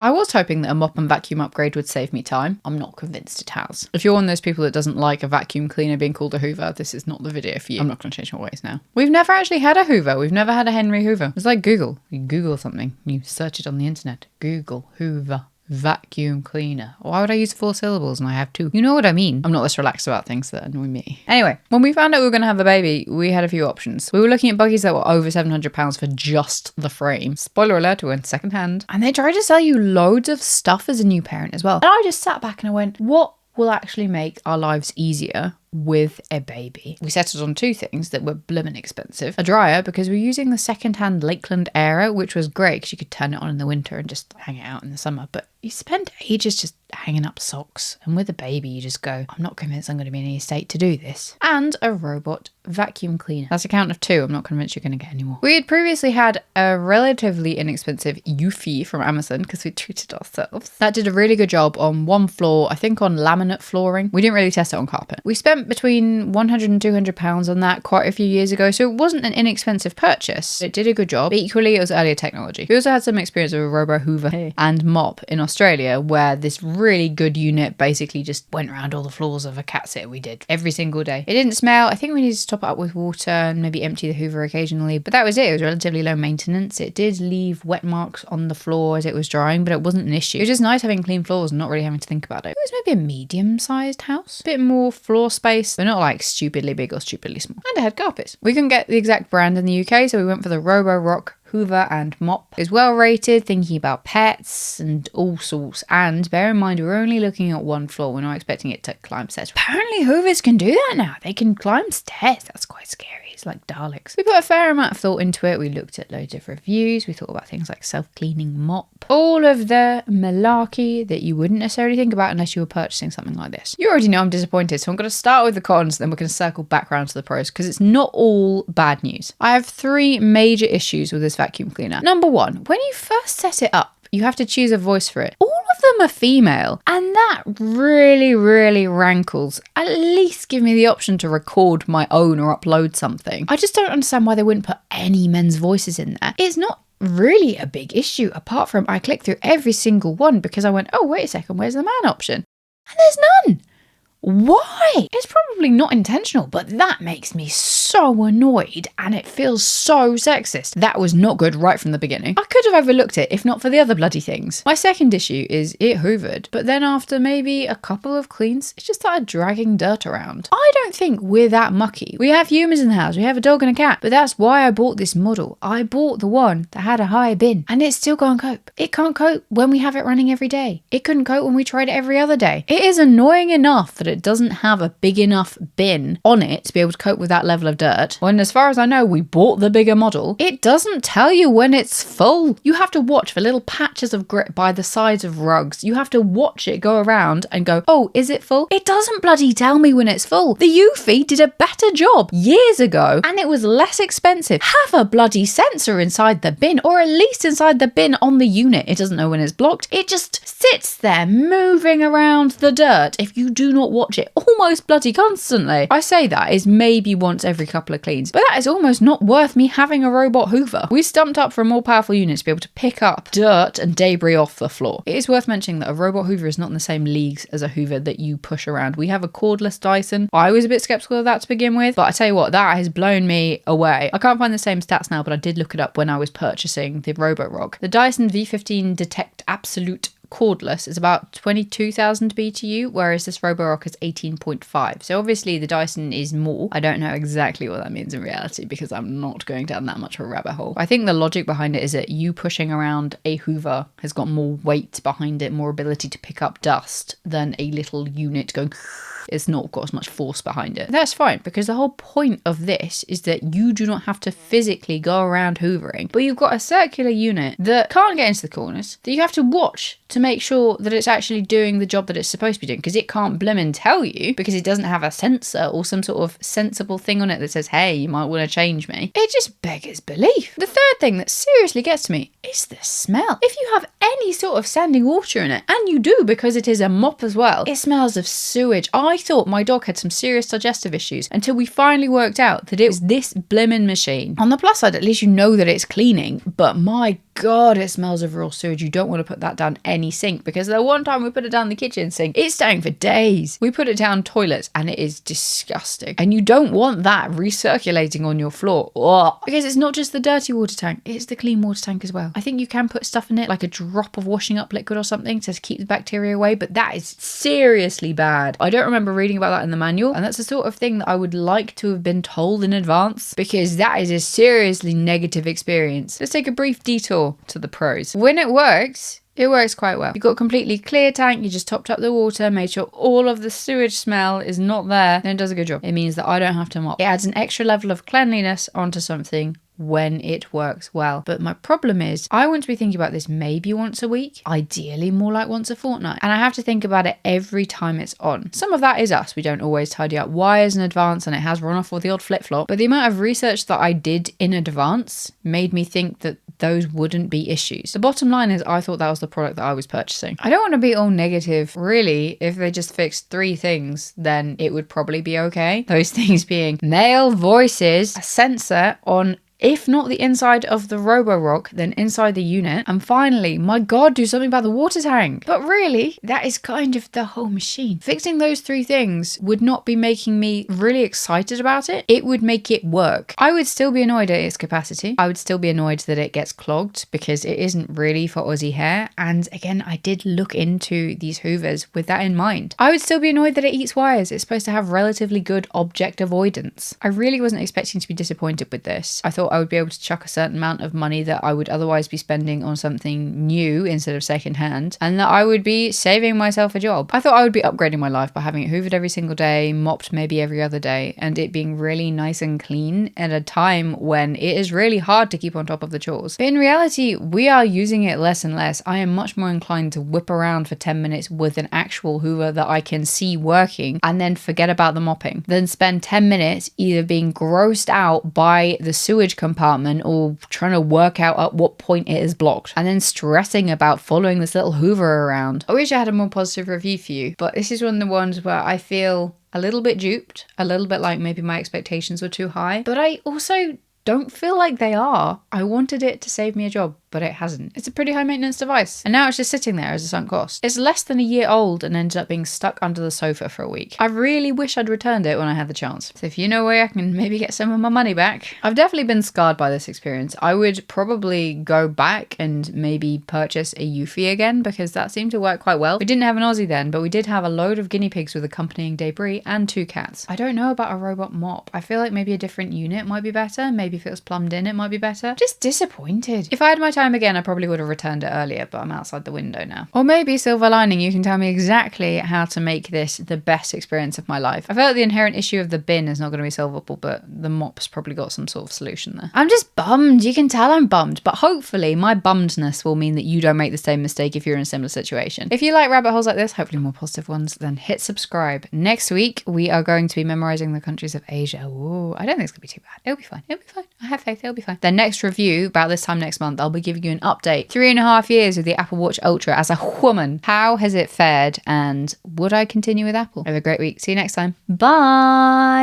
I was hoping that a mop and vacuum upgrade would save me time. I'm not convinced it has. If you're one of those people that doesn't like a vacuum cleaner being called a Hoover, this is not the video for you. I'm not going to change my ways now. We've never actually had a Hoover. We've never had a Henry Hoover. It's like Google. You Google something, you search it on the internet. Google Hoover vacuum cleaner. Why would I use 4 syllables and I have 2? You know what I mean? I'm not this relaxed about things that annoy me. Anyway, when we found out we were going to have a baby, we had a few options. We were looking at buggies that were over £700 for just the frame. Spoiler alert, we went second hand. And they tried to sell you loads of stuff as a new parent as well. And I just sat back and I went, what will actually make our lives easier with a baby? We settled on 2 things that were blimmin' expensive. A dryer, because we're using the second-hand Lakeland Aero, which was great because you could turn it on in the winter and just hang it out in the summer. But you spend ages just hanging up socks. And with a baby, you just go, I'm not convinced I'm going to be in any state to do this. And a robot vacuum cleaner. That's a count of 2. I'm not convinced you're going to get any more. We had previously had a relatively inexpensive Eufy from Amazon because we treated ourselves. That did a really good job on one floor, I think on laminate flooring. We didn't really test it on carpet. We spent between £100 and £200 on that quite a few years ago, so it wasn't an inexpensive purchase. It did a good job. But equally, it was earlier technology. We also had some experience with a Robo Hoover and mop in Australia, where this really good unit basically just went around all the floors of a cat sitter we did every single day. It didn't smell. I think we needed to top it up with water and maybe empty the Hoover occasionally, but that was it. It was relatively low maintenance. It did leave wet marks on the floor as it was drying, but it wasn't an issue. It was just nice having clean floors and not really having to think about it. It was maybe a medium-sized house. A bit more floor space, but not like stupidly big or stupidly small. And it had carpets. We couldn't get the exact brand in the UK, so we went for the Roborock Hoover and mop. Is well rated, thinking about pets and all sorts. And bear in mind, we're only looking at 1 floor. We're not expecting it to climb stairs. Apparently Hoovers can do that now. They can climb stairs. That's quite scary. It's like Daleks. We put a fair amount of thought into it. We looked at loads of reviews. We thought about things like self-cleaning mop. All of the malarkey that you wouldn't necessarily think about unless you were purchasing something like this. You already know I'm disappointed, so I'm going to start with the cons, then we're going to circle back around to the pros, because it's not all bad news. I have 3 major issues with this vacuum cleaner. Number 1, when you first set it up, you have to choose a voice for it. All of them are female, and that really, really rankles. At least give me the option to record my own or upload something. I just don't understand why they wouldn't put any men's voices in there. It's not really a big issue, apart from I clicked through every single one because I went, oh, wait a second, where's the man option? And there's none. Why? It's probably not intentional, but that makes me so annoyed and it feels so sexist. That was not good right from the beginning. I could have overlooked it if not for the other bloody things. My second issue is it hoovered, but then after maybe a couple of cleans, it just started dragging dirt around. I don't think we're that mucky. We have humans in the house, we have a dog and a cat, but that's why I bought this model. I bought the one that had a higher bin and it still can't cope. It can't cope when we have it running every day. It couldn't cope when we tried it every other day. It is annoying enough that it doesn't have a big enough bin on it to be able to cope with that level of dirt. When, as far as I know, we bought the bigger model. It doesn't tell you when it's full. You have to watch for little patches of grit by the sides of rugs. You have to watch it go around and go, oh, is it full? It doesn't bloody tell me when it's full. The Eufy did a better job years ago and it was less expensive. Have a bloody sensor inside the bin, or at least inside the bin on the unit. It doesn't know when it's blocked. It just sits there moving around the dirt if you do not watch it almost bloody constantly. I say that is maybe once every couple of cleans, but that is almost not worth me having a robot hoover. We stumped up for a more powerful unit to be able to pick up dirt and debris off the floor. It is worth mentioning that a robot hoover is not in the same leagues as a hoover that you push around. We have a cordless Dyson. I was a bit skeptical of that to begin with, but I tell you what, that has blown me away. I can't find the same stats now, but I did look it up when I was purchasing the Roborock. The Dyson V15 Detect Absolute cordless is about 22,000 BTU, whereas this Roborock is 18.5. So obviously the Dyson is more. I don't know exactly what that means in reality because I'm not going down that much of a rabbit hole. I think the logic behind it is that you pushing around a hoover has got more weight behind it, more ability to pick up dust than a little unit going... It's not got as much force behind it. That's fine, because the whole point of this is that you do not have to physically go around hoovering, but you've got a circular unit that can't get into the corners, that you have to watch to to make sure that it's actually doing the job that it's supposed to be doing, because it can't blimmin' tell you because it doesn't have a sensor or some sort of sensible thing on it that says, hey, you might want to change me. It just beggars belief. The third thing that seriously gets to me is the smell. If you have any sort of standing water in it, and you do because it is a mop as well, it smells of sewage. I thought my dog had some serious digestive issues until we finally worked out that it was this blimmin' machine. On the plus side, at least you know that it's cleaning, but my God, it smells of raw sewage. You don't want to put that down any sink, because the one time we put it down the kitchen sink, it's staying for days. We put it down toilets and it is disgusting. And you don't want that recirculating on your floor. Ugh. Because it's not just the dirty water tank, it's the clean water tank as well. I think you can put stuff in it, like a drop of washing up liquid or something to keep the bacteria away, but that is seriously bad. I don't remember reading about that in the manual, and that's the sort of thing that I would like to have been told in advance, because that is a seriously negative experience. Let's take a brief detour to the pros. When it works quite well. You've got a completely clear tank, you just topped up the water, made sure all of the sewage smell is not there, then it does a good job. It means that I don't have to mop. It adds an extra level of cleanliness onto something when it works well. But my problem is, I want to be thinking about this maybe once a week, ideally more like once a fortnight. And I have to think about it every time it's on. Some of that is us. We don't always tidy up wires in advance, and it has run off with the odd flip-flop. But the amount of research that I did in advance made me think that those wouldn't be issues. The bottom line is, I thought that was the product that I was purchasing. I don't want to be all negative. Really, if they just fixed 3 things, then it would probably be okay. Those things being male voices, a sensor on, if not the inside of the Roborock, then inside the unit. And finally, my God, do something about the water tank. But really, that is kind of the whole machine. Fixing those 3 things would not be making me really excited about it. It would make it work. I would still be annoyed at its capacity. I would still be annoyed that it gets clogged, because it isn't really for Aussie hair. And again, I did look into these hoovers with that in mind. I would still be annoyed that it eats wires. It's supposed to have relatively good object avoidance. I really wasn't expecting to be disappointed with this. I thought I would be able to chuck a certain amount of money that I would otherwise be spending on something new instead of secondhand, and that I would be saving myself a job. I thought I would be upgrading my life by having it hoovered every single day, mopped maybe every other day, and it being really nice and clean at a time when it is really hard to keep on top of the chores. But in reality, we are using it less and less. I am much more inclined to whip around for 10 minutes with an actual hoover that I can see working, and then forget about the mopping, than spend 10 minutes either being grossed out by the sewage compartment or trying to work out at what point it is blocked, and then stressing about following this little hoover around. I wish I had a more positive review for you, but this is one of the ones where I feel a little bit duped, a little bit like maybe my expectations were too high, but I also don't feel like they are. I wanted it to save me a job, but it hasn't. It's a pretty high maintenance device, and now it's just sitting there as a sunk cost. It's less than a year old and ended up being stuck under the sofa for a week. I really wish I'd returned it when I had the chance. So if you know a way I can maybe get some of my money back. I've definitely been scarred by this experience. I would probably go back and maybe purchase a Eufy again, because that seemed to work quite well. We didn't have an Aussie then, but we did have a load of guinea pigs with accompanying debris and 2 cats. I don't know about a robot mop. I feel like maybe a different unit might be better. Maybe if it was plumbed in, it might be better. Just disappointed. If I had my time again, I probably would have returned it earlier, but I'm outside the window now. Or maybe, silver lining, you can tell me exactly how to make this the best experience of my life. I feel like the inherent issue of the bin is not going to be solvable, but the mop's probably got some sort of solution there. I'm just bummed. You can tell I'm bummed, but hopefully my bummedness will mean that you don't make the same mistake if you're in a similar situation. If you like rabbit holes like this, hopefully more positive ones, then hit subscribe. Next week, we are going to be memorizing the countries of Asia. Ooh, I don't think it's going to be too bad. It'll be fine. It'll be fine. I have faith. It'll be fine. The next review, about this time next month, I'll be giving you an update. 3.5 years with the Apple Watch Ultra as a woman. How has it fared, and would I continue with Apple? Have a great week. See you next time. Bye.